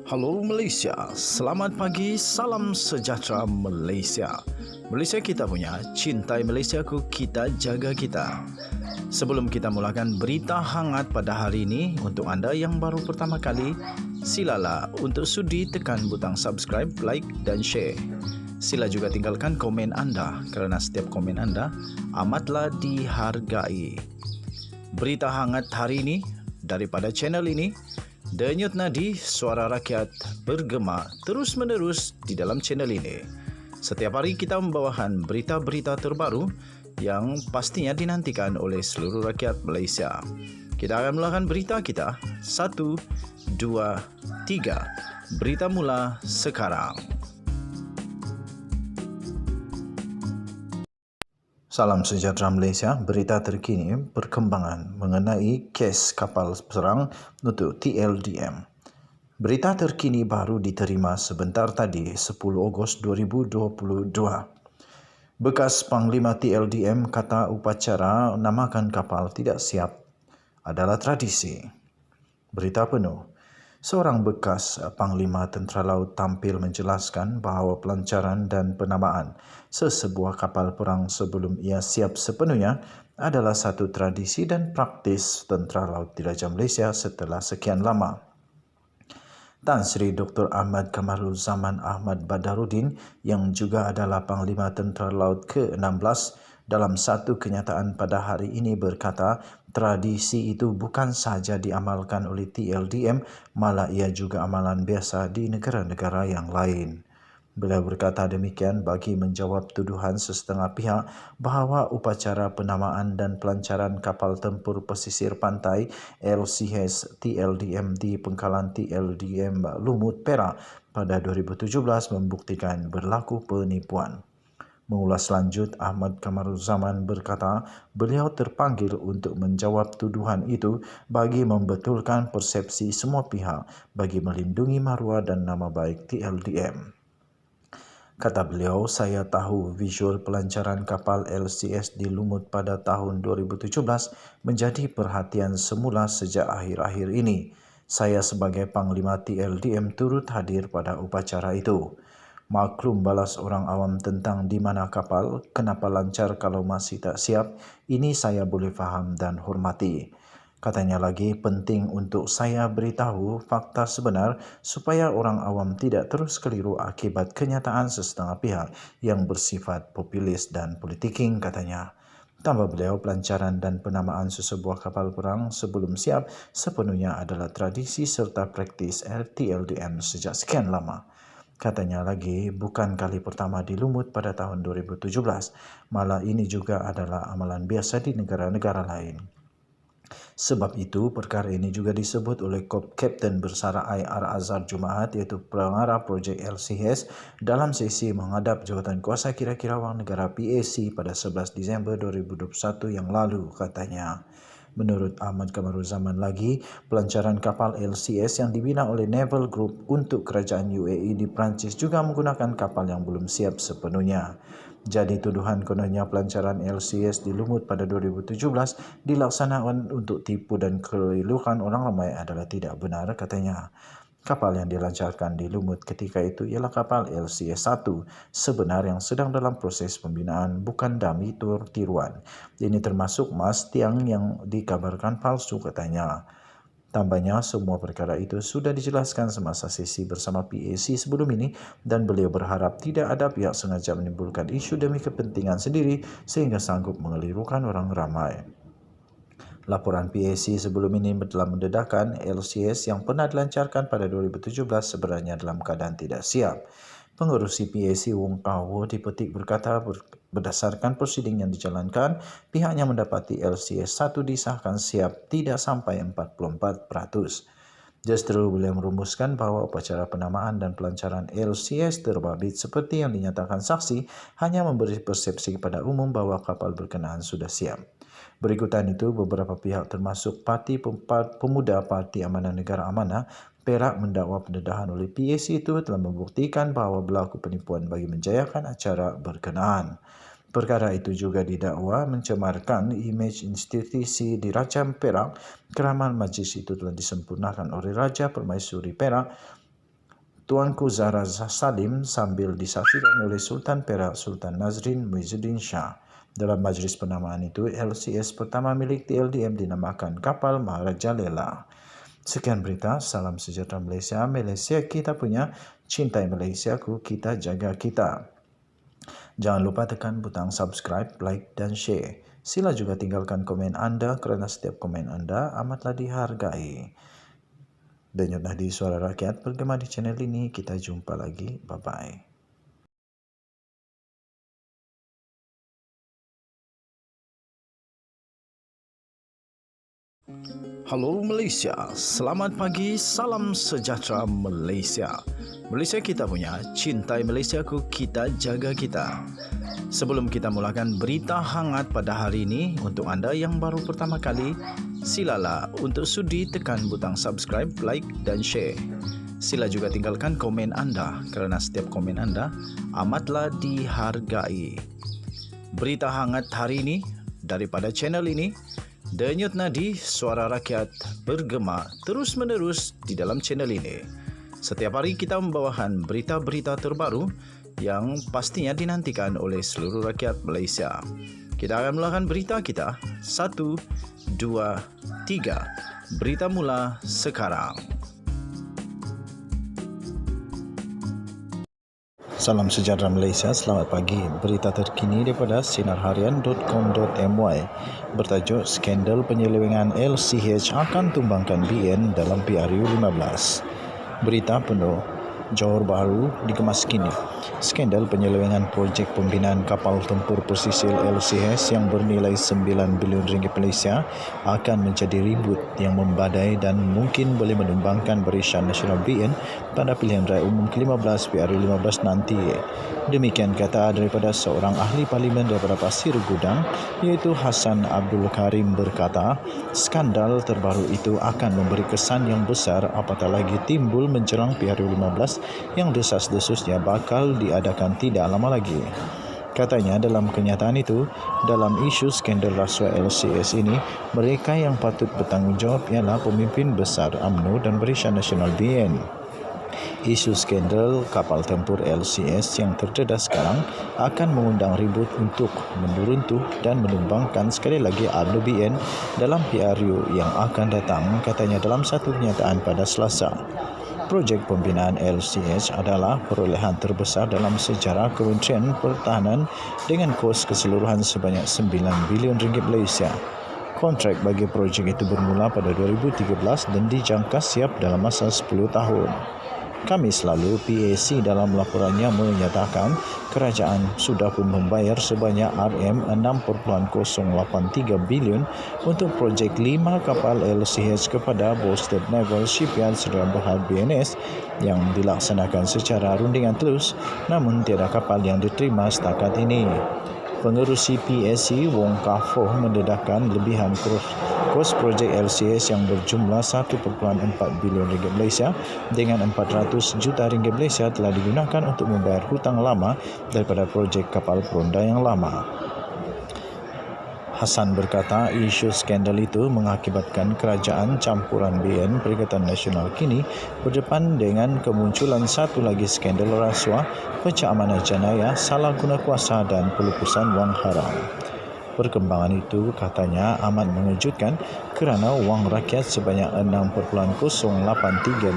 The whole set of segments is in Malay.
Halo Malaysia, selamat pagi, salam sejahtera Malaysia. Malaysia kita punya, cintai Malaysiaku, kita jaga kita. Sebelum kita mulakan berita hangat pada hari ini, untuk anda yang baru pertama kali, silalah untuk sudi tekan butang subscribe, like dan share. Sila juga tinggalkan komen anda kerana setiap komen anda amatlah dihargai. Berita hangat hari ini daripada channel ini, Denyut nadi suara rakyat bergema terus-menerus di dalam channel ini. Setiap hari kita membawakan berita-berita terbaru yang pastinya dinantikan oleh seluruh rakyat Malaysia. Kita akan mulakan berita kita. 1, 2, 3. Berita mula sekarang. Salam sejahtera Malaysia, berita terkini perkembangan mengenai kes kapal perang untuk TLDM. Berita terkini baru diterima sebentar tadi, 10 Ogos 2022. Bekas Panglima TLDM kata upacara namakan kapal tidak siap adalah tradisi. Berita penuh. Seorang bekas Panglima Tentera Laut tampil menjelaskan bahawa pelancaran dan penamaan sesebuah kapal perang sebelum ia siap sepenuhnya adalah satu tradisi dan praktis Tentera Laut Diraja Malaysia setelah sekian lama. Tan Sri Dr. Ahmad Kamarulzaman Ahmad Badarudin yang juga adalah Panglima Tentera Laut ke-16 dalam satu kenyataan pada hari ini berkata, tradisi itu bukan sahaja diamalkan oleh TLDM, malah ia juga amalan biasa di negara-negara yang lain. Beliau berkata demikian bagi menjawab tuduhan sesetengah pihak bahawa upacara penamaan dan pelancaran kapal tempur pesisir pantai LCS TLDM di pengkalan TLDM Lumut Perak pada 2017 membuktikan berlaku penipuan. Mengulas lanjut, Ahmad Kamarulzaman berkata beliau terpanggil untuk menjawab tuduhan itu bagi membetulkan persepsi semua pihak bagi melindungi maruah dan nama baik TLDM. Kata beliau, saya tahu visual pelancaran kapal LCS di Lumut pada tahun 2017 menjadi perhatian semula sejak akhir-akhir ini. Saya sebagai Panglima TLDM turut hadir pada upacara itu. Maklum balas orang awam tentang di mana kapal, kenapa lancar kalau masih tak siap, ini saya boleh faham dan hormati. Katanya lagi, penting untuk saya beritahu fakta sebenar supaya orang awam tidak terus keliru akibat kenyataan sesetengah pihak yang bersifat populis dan politiking, katanya. Tambah beliau, pelancaran dan penamaan sesebuah kapal perang sebelum siap sepenuhnya adalah tradisi serta praktis TLDM sejak sekian lama. Katanya lagi, bukan kali pertama di Lumut pada tahun 2017, malah ini juga adalah amalan biasa di negara-negara lain. Sebab itu, perkara ini juga disebut oleh Kapten Bersara IR Azhar Jumaat iaitu pengarah projek LCS dalam sesi menghadap Jawatan Kuasa Kira-kira Wang Negara PAC pada 11 Disember 2021 yang lalu, katanya. Menurut Ahmad Kamarulzaman lagi, pelancaran kapal LCS yang dibina oleh Naval Group untuk kerajaan UAE di Perancis juga menggunakan kapal yang belum siap sepenuhnya. Jadi tuduhan kononnya pelancaran LCS di Lumut pada 2017 dilaksanakan untuk tipu dan kelirukan orang ramai adalah tidak benar, katanya. Kapal yang dilancarkan di Lumut ketika itu ialah kapal LCS-1 sebenar yang sedang dalam proses pembinaan, bukan dummy tiruan. Ini termasuk mas tiang yang dikabarkan palsu, katanya. Tambahnya, semua perkara itu sudah dijelaskan semasa sesi bersama PAC sebelum ini dan beliau berharap tidak ada pihak sengaja menimbulkan isu demi kepentingan sendiri sehingga sanggup mengelirukan orang ramai. Laporan PAC sebelum ini telah mendedahkan LCS yang pernah dilancarkan pada 2017 sebenarnya dalam keadaan tidak siap. Pengerusi PAC Wong Kah-Wo dipetik berkata berdasarkan prosiding yang dijalankan, pihaknya mendapati LCS 1 disahkan siap tidak sampai 44%. Justru beliau merumuskan bahawa upacara penamaan dan pelancaran LCS terbabit seperti yang dinyatakan saksi hanya memberi persepsi kepada umum bahawa kapal berkenaan sudah siap. Berikutan itu, beberapa pihak termasuk Parti Pemuda Parti Amanah Negara Amanah Perak mendakwa pendedahan oleh PAC itu telah membuktikan bahawa berlaku penipuan bagi menjayakan acara berkenaan. Perkara itu juga didakwa mencemarkan imej institusi di Raja Perak kerana majlis itu telah disempurnakan oleh Raja Permaisuri Perak Tuanku Zahra Salim sambil disaksikan oleh Sultan Perak Sultan Nazrin Muizzuddin Shah. Dalam majlis penamaan itu, LCS pertama milik TLDM dinamakan kapal Maharaja Lela. Sekian berita, salam sejahtera Malaysia. Malaysia kita punya, cintai Malaysiaku, kita jaga kita. Jangan lupa tekan butang subscribe, like dan share. Sila juga tinggalkan komen anda kerana setiap komen anda amatlah dihargai. Denyut Nadi Suara Rakyat bergema di channel ini. Kita jumpa lagi. Bye-bye. Halo Malaysia, selamat pagi, salam sejahtera Malaysia. Malaysia kita punya, cintai Malaysiaku, kita jaga kita. Sebelum kita mulakan berita hangat pada hari ini, untuk anda yang baru pertama kali, silalah untuk sudi tekan butang subscribe, like dan share. Sila juga tinggalkan komen anda kerana setiap komen anda amatlah dihargai. Berita hangat hari ini daripada channel ini, Denyut Nadi Suara Rakyat bergema terus-menerus di dalam channel ini. Setiap hari kita membawakan berita-berita terbaru yang pastinya dinantikan oleh seluruh rakyat Malaysia. Kita akan mulakan berita kita. 1, 2, 3. Berita mula sekarang. Salam sejahtera Malaysia, selamat pagi. Berita terkini daripada sinarharian.com.my bertajuk skandal penyelewengan LCH akan tumbangkan BN dalam PRU 15. Berita penuh Johor Bahru dikemas kini. Skandal penyelewengan projek pembinaan kapal tempur pesisir LCH yang bernilai 9 bilion ringgit Malaysia akan menjadi ribut yang membadai dan mungkin boleh menumbangkan Barisan Nasional BN pada pilihan raya umum ke-15 PRU 15 nanti. Demikian kata daripada seorang ahli parlimen daripada Pasir Gudang, iaitu Hassan Abdul Karim berkata, skandal terbaru itu akan memberi kesan yang besar apatah lagi timbul menjelang PRU 15 yang desas-desusnya bakal diadakan tidak lama lagi. Katanya dalam kenyataan itu, dalam isu skandal rasuah LCS ini, mereka yang patut bertanggungjawab ialah pemimpin besar UMNO dan Barisan Nasional BN. Isu skandal kapal tempur LCS yang terdedah sekarang akan mengundang ribut untuk menuruntuh dan menumbangkan sekali lagi UMNO BN dalam PRU yang akan datang, katanya dalam satu kenyataan pada Selasa. Projek pembinaan LCH adalah perolehan terbesar dalam sejarah Kementerian Pertahanan dengan kos keseluruhan sebanyak 9 bilion ringgit Malaysia. Kontrak bagi projek itu bermula pada 2013 dan dijangka siap dalam masa 10 tahun. Kamis lalu, PAC dalam laporannya menyatakan kerajaan sudah pun membayar sebanyak RM6.083 bilion untuk projek 5 kapal LCH kepada Boston Naval Shipyard Sdn Bhd BNS yang dilaksanakan secara rundingan telus, namun tiada kapal yang diterima setakat ini. Pengerusi PAC Wong Kah Foh mendedahkan lebihan kos projek LCS yang berjumlah 1.4 bilion ringgit Malaysia dengan 400 juta ringgit Malaysia telah digunakan untuk membayar hutang lama daripada projek kapal peronda yang lama. Hassan berkata isu skandal itu mengakibatkan kerajaan campuran BN Perikatan Nasional kini berdepan dengan kemunculan satu lagi skandal rasuah, pecah amanah jenayah, salah guna kuasa dan pelupusan wang haram. Perkembangan itu katanya amat mengejutkan kerana wang rakyat sebanyak 6.083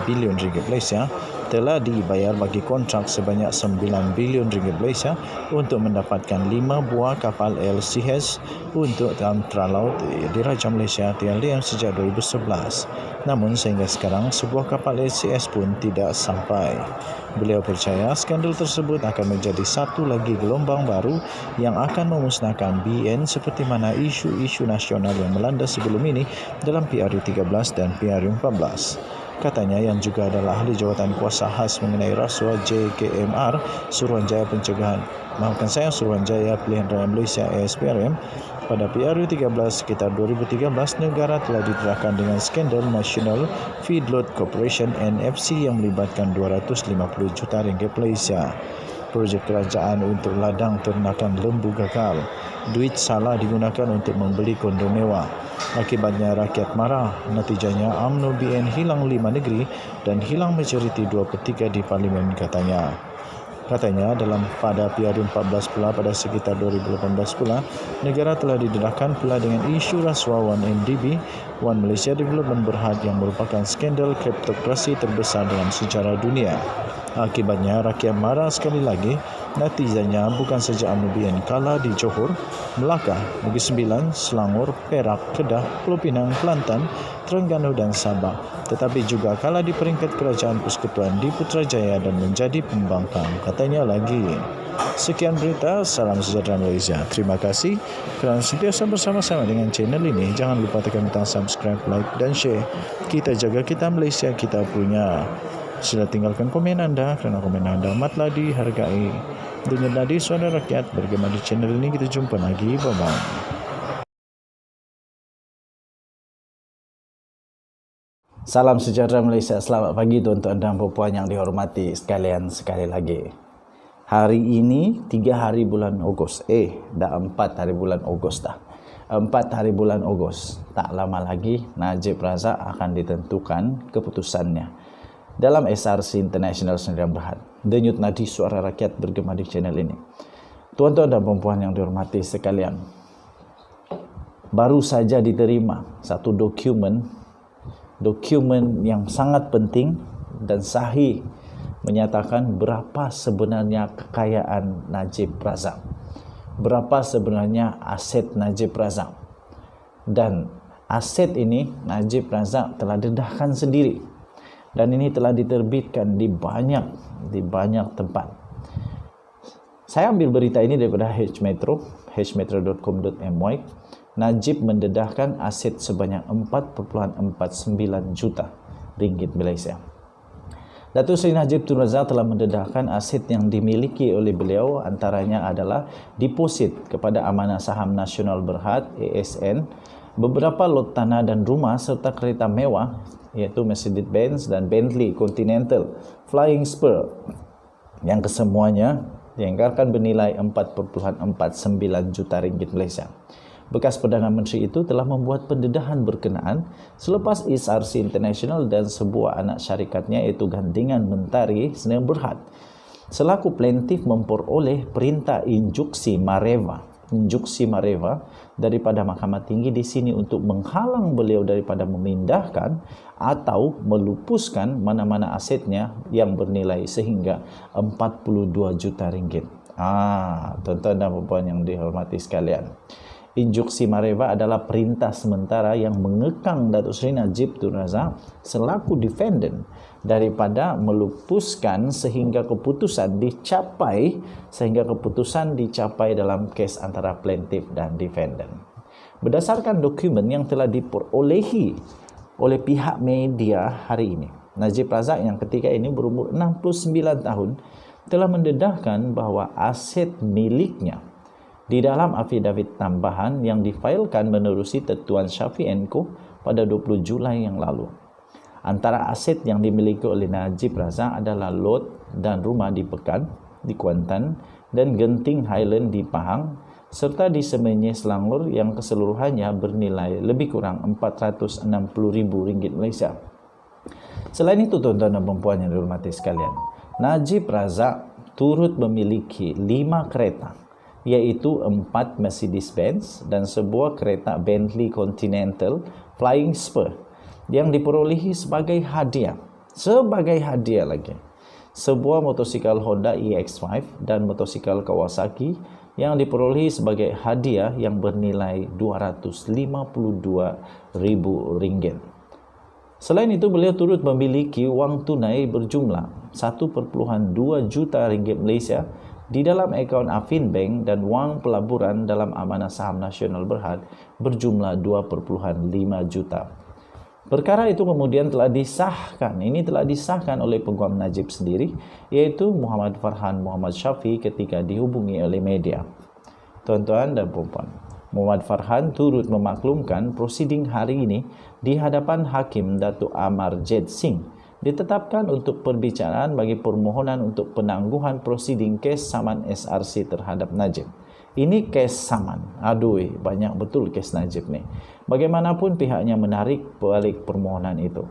bilion ringgit Malaysia telah dibayar bagi kontrak sebanyak 9 bilion ringgit Malaysia untuk mendapatkan 5 buah kapal LCH untuk Tentera Laut Diraja Malaysia TLDM sejak 2011. Namun sehingga sekarang sebuah kapal LCH pun tidak sampai. Beliau percaya skandal tersebut akan menjadi satu lagi gelombang baru yang akan memusnahkan BN seperti mana isu-isu nasional yang melanda sebelum ini dalam PRU 13 dan PRU 14. Katanya yang juga adalah ahli jawatan kuasa khas mengenai rasuah JKMR Suruhanjaya Pilihan Raya Malaysia ASPRM, pada PRU 13 sekitar 2013 negara telah didedahkan dengan skandal National Feedlot Corporation NFC yang melibatkan 250 juta ringgit Malaysia. Projek kerajaan untuk ladang ternakan lembu gagal. Duit salah digunakan untuk membeli kondo mewah. Akibatnya rakyat marah. Natijanya UMNO BN hilang 5 negeri dan hilang majoriti 2/3 di parlimen katanya. Katanya dalam pada PR14 pula pada sekitar 2018 pula, negara telah didedahkan pula dengan isu rasuah 1MDB, One Malaysia Development Berhad yang merupakan skandal kriptokrasi terbesar dalam sejarah dunia. Akibatnya rakyat marah sekali lagi. Natijanya bukan saja UMNO BN kalah di Johor, Melaka, Negeri Sembilan, Selangor, Perak, Kedah, Pulau Pinang, Kelantan, Terengganu dan Sabah, tetapi juga kalah di peringkat kerajaan persekutuan di Putrajaya dan menjadi pembangkang, katanya lagi. Sekian berita, salam sejahtera Malaysia. Terima kasih kerana sentiasa bersama-sama dengan channel ini. Jangan lupa tekan butang subscribe, like dan share. Kita jaga kita Malaysia kita punya. Sila tinggalkan komen anda kerana komen anda amatlah dihargai. Dengar nadi suara rakyat bergema di channel ini. Kita jumpa lagi. Bye-bye. Salam sejahtera Malaysia. Selamat pagi tuan-tuan dan puan yang dihormati sekalian sekali lagi. Hari ini 3 hari bulan Ogos. Dah 4 hari bulan Ogos dah. 4 hari bulan Ogos. Tak lama lagi Najib Razak akan ditentukan keputusannya dalam SRC International Sdn Berhad. Denyut nadi suara rakyat bergema di channel ini. Tuan-tuan dan puan yang dihormati sekalian, baru saja diterima satu dokumen yang sangat penting dan sahih menyatakan berapa sebenarnya kekayaan Najib Razak, berapa sebenarnya aset Najib Razak. Dan aset ini Najib Razak telah dedahkan sendiri, dan ini telah diterbitkan di banyak tempat. Saya ambil berita ini daripada hmetro.com.my. Najib mendedahkan aset sebanyak 4.49 juta ringgit Malaysia. Datuk Seri Najib Tun Razak telah mendedahkan aset yang dimiliki oleh beliau, antaranya adalah deposit kepada Amanah Saham Nasional Berhad ASN, beberapa lot tanah dan rumah serta kereta mewah iaitu Mercedes-Benz dan Bentley Continental Flying Spur yang kesemuanya dianggarkan bernilai 4.49 juta ringgit Malaysia. Bekas Perdana Menteri itu telah membuat pendedahan berkenaan selepas SRC International dan sebuah anak syarikatnya iaitu Gandingan Mentari Sdn Berhad selaku plaintiff memperoleh perintah injuksi Mareva daripada Mahkamah Tinggi di sini untuk menghalang beliau daripada memindahkan atau melupuskan mana-mana asetnya yang bernilai sehingga 42 juta ringgit. Tuan-tuan dan puan yang dihormati sekalian, injuksi Mareva adalah perintah sementara yang mengekang Datuk Seri Najib Tun Razak selaku defendant daripada melupuskan sehingga keputusan dicapai dalam kes antara plaintiff dan defendant. Berdasarkan dokumen yang telah diperolehi oleh pihak media hari ini, Najib Razak yang ketika ini berumur 69 tahun telah mendedahkan bahawa aset miliknya di dalam afidavit tambahan yang difailkan menerusi Tetuan Syafiq & Co pada 20 Julai yang lalu. Antara aset yang dimiliki oleh Najib Razak adalah lot dan rumah di Pekan, di Kuantan dan Genting Highland di Pahang serta di Semenyih Selangor yang keseluruhannya bernilai lebih kurang RM460,000 Malaysia. Selain itu tuan-tuan dan puan yang dihormati sekalian, Najib Razak turut memiliki 5 kereta, iaitu 4 Mercedes-Benz dan sebuah kereta Bentley Continental Flying Spur yang diperolehi sebagai hadiah lagi. Sebuah motosikal Honda EX5 dan motosikal Kawasaki yang diperolehi sebagai hadiah yang bernilai RM252,000. Selain itu, beliau turut memiliki wang tunai berjumlah 1.2 juta ringgit Malaysia di dalam akaun Afin Bank dan wang pelaburan dalam Amanah Saham Nasional Berhad berjumlah 2.5 juta. Perkara itu kemudian telah disahkan. Ini telah disahkan oleh peguam Najib sendiri, iaitu Muhammad Farhan Muhammad Syafi ketika dihubungi oleh media. Tuan-tuan dan puan-puan, Muhammad Farhan turut memaklumkan prosiding hari ini di hadapan Hakim Datuk Amar Jed Singh ditetapkan untuk perbicaraan bagi permohonan untuk penangguhan prosiding kes saman SRC terhadap Najib. Ini kes saman. Aduh, banyak betul kes Najib ni. Bagaimanapun pihaknya menarik balik permohonan itu.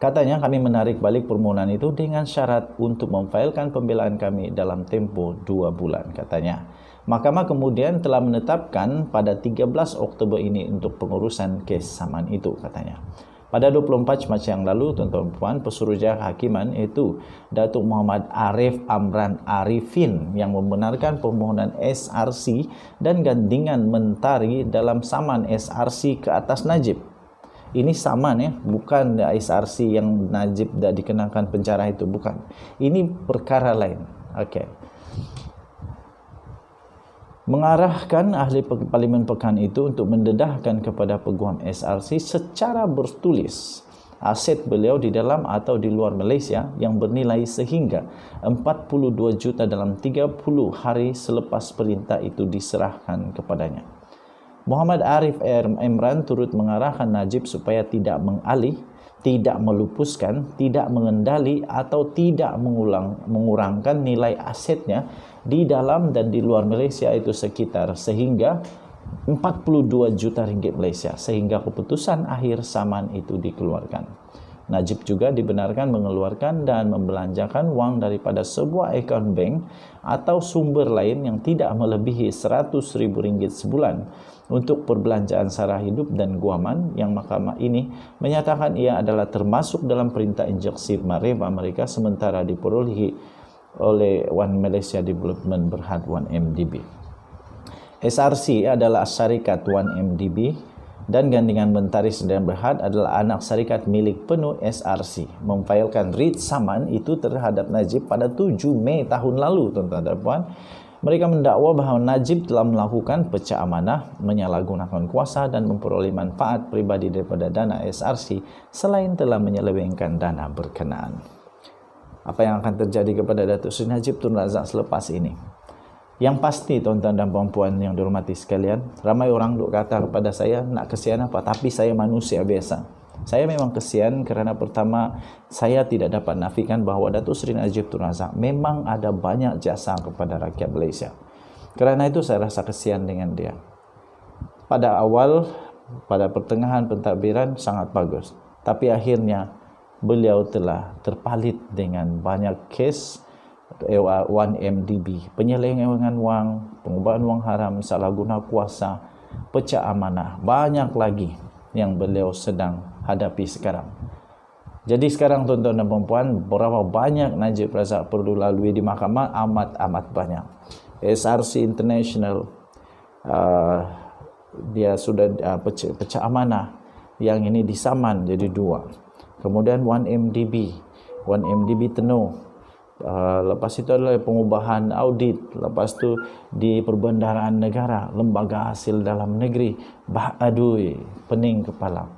Katanya kami menarik balik permohonan itu dengan syarat untuk memfailkan pembelaan kami dalam tempoh 2 bulan katanya. Mahkamah kemudian telah menetapkan pada 13 Oktober ini untuk pengurusan kes saman itu katanya. Pada 24 Mac yang lalu, tuan-tuan dan puan, Pesuruhjaya Kehakiman iaitu Datuk Muhammad Arif Amran Arifin yang membenarkan permohonan SRC dan gandingan mentari dalam saman SRC ke atas Najib. Ini saman bukan SRC yang Najib dah dikenakan penjara itu, bukan. Ini perkara lain. Okey. Mengarahkan ahli Parlimen Pekan itu untuk mendedahkan kepada peguam SRC secara bertulis aset beliau di dalam atau di luar Malaysia yang bernilai sehingga 42 juta dalam 30 hari selepas perintah itu diserahkan kepadanya. Muhammad Arif Imran turut mengarahkan Najib supaya tidak mengalih, tidak melupuskan, tidak mengendali atau tidak mengurangkan nilai asetnya di dalam dan di luar Malaysia itu sekitar sehingga 42 juta ringgit Malaysia sehingga keputusan akhir saman itu dikeluarkan. Najib juga dibenarkan mengeluarkan dan membelanjakan wang daripada sebuah akaun bank atau sumber lain yang tidak melebihi RM100,000 sebulan untuk perbelanjaan sara hidup dan guaman yang mahkamah ini menyatakan ia adalah termasuk dalam perintah injeksi marif Amerika sementara diperolehi oleh One Malaysia Development Berhad 1MDB. SRC adalah syarikat 1MDB dan gandingan mentari Sdn Berhad adalah anak syarikat milik penuh SRC. Memfailkan writ saman itu terhadap Najib pada 7 Mei tahun lalu, tuan-tuan dan puan. Mereka mendakwa bahawa Najib telah melakukan pecah amanah, menyalahgunakan kuasa dan memperoleh manfaat pribadi daripada dana SRC selain telah menyelewengkan dana berkenaan. Apa yang akan terjadi kepada Datuk Seri Najib Tun Razak selepas ini? Yang pasti, tuan-tuan dan puan-puan yang dihormati sekalian, ramai orang duk kata kepada saya, nak kesian apa? Tapi saya manusia biasa. Saya memang kesian kerana pertama, saya tidak dapat nafikan bahawa Datuk Seri Najib Tun Razak memang ada banyak jasa kepada rakyat Malaysia. Kerana itu saya rasa kesian dengan dia. Pada awal, pada pertengahan pentadbiran sangat bagus. Tapi akhirnya, beliau telah terpalit dengan banyak kes 1MDB, penyelewengan wang, pengubahan wang haram, salah guna kuasa, pecah amanah, banyak lagi yang beliau sedang hadapi sekarang. Jadi sekarang tuan-tuan dan puan-puan, berapa banyak Najib Razak perlu lalui di mahkamah? Amat banyak. SRC International, dia sudah pecah amanah, yang ini disaman jadi 2. Kemudian 1MDB Tenuh. Lepas itu adalah pengubahan audit. Lepas itu di perbendaharaan negara, lembaga hasil dalam negeri. Aduh, pening kepala.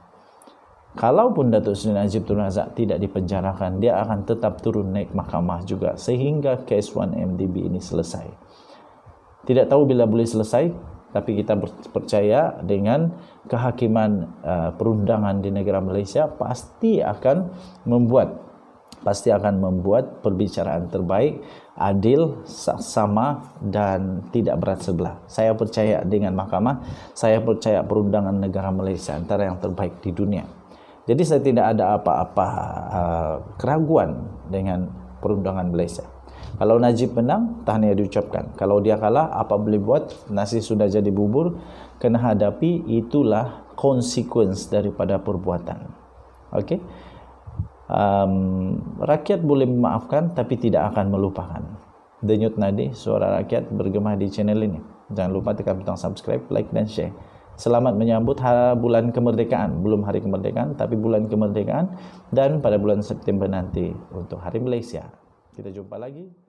Kalaupun Datuk Seri Najib Tun Razak tidak dipenjarakan, dia akan tetap turun naik mahkamah juga sehingga kes 1MDB ini selesai. Tidak tahu bila boleh selesai, tapi kita percaya dengan kehakiman perundangan di negara Malaysia pasti akan membuat perbicaraan terbaik, adil, saksama dan tidak berat sebelah. Saya percaya dengan mahkamah, saya percaya perundangan negara Malaysia antara yang terbaik di dunia. Jadi saya tidak ada apa-apa keraguan dengan perundangan Malaysia. Kalau Najib menang, tahniah diucapkan. Kalau dia kalah, apa boleh buat? Nasi sudah jadi bubur, kena hadapi, itulah konsekuensi daripada perbuatan. Okey? Rakyat boleh memaafkan tapi tidak akan melupakan. Denyut nadi suara rakyat bergema di channel ini. Jangan lupa tekan butang subscribe, like dan share. Selamat menyambut bulan kemerdekaan. Belum hari kemerdekaan tapi bulan kemerdekaan, dan pada bulan September nanti untuk Hari Malaysia. Kita jumpa lagi.